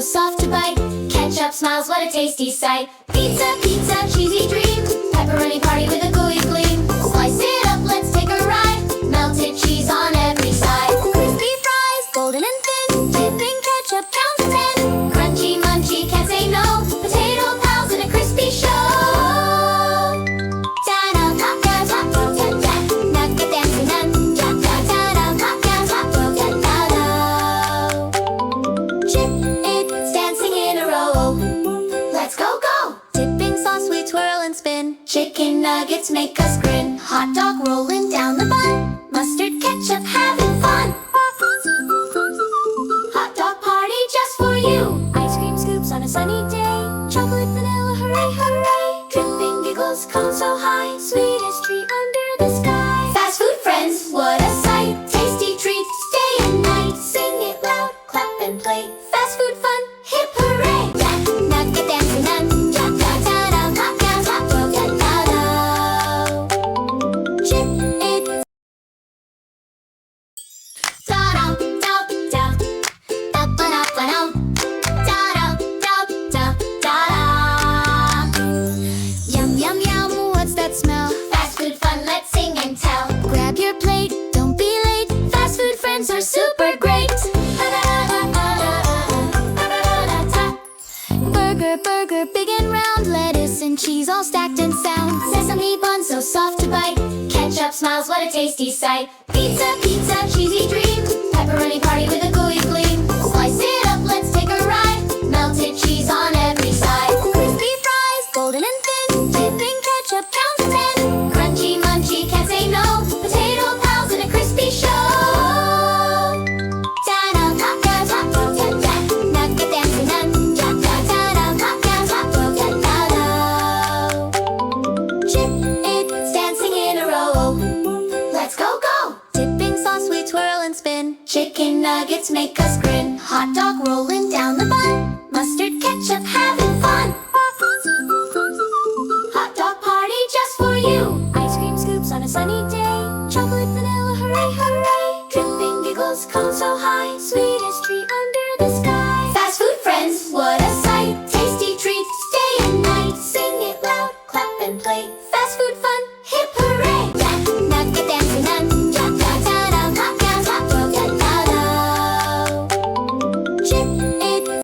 soft to bite. Ketchup smiles, what a tasty sight. Pizza, pizza, cheesy dream. Pepperoni party with a gooey gleam. Slice it up, let's take a ride. Melted cheese on every side. Crispy fries, golden and thin. Dipping ketchup, count to 10. Crunchy, munchy, can't say no. Potato pals in a crispy show. Chicken nuggets make us grin. Hot dog rolling down the bun. Mustard ketchup having fun. Hot dog party just for you. Ice cream scoops on a sunny day. Chocolate vanilla, hooray, hooray. Dripping giggles, cone so high. Sweetest treat under the sky. Fast food friends, what a sight. Tasty treats, day and night. Sing it loud, clap and play. Fast food fun, hip hooray. Nugget dancing nun. Are super great. Burger, burger, big and round. Lettuce and cheese all stacked and sound. Sesame bun so soft to bite. Ketchup smiles, what a tasty sight. Pizza, pizza, cheesy dream. Pepperoni party with a gooey gleam. Slice it up, let's take a ride. Melted cheese on every side. Crispy fries, golden and thin. Dipping ketchup, count to 10. Crunchy, munchy, can't say no. Potato pals in a crispy show. Chicken nuggets make us grin. Hot dog rolling down the bun. Mustard ketchup having fun. Hot dog party just for you. Ice cream scoops on a sunny day. Chocolate vanilla, hooray, hooray. Dripping giggles, cone so high. Sweetest treat under the sky. Fast food friends, what a sight. Tasty treats, day and night. Sing it loud, clap and play. Fast food fun,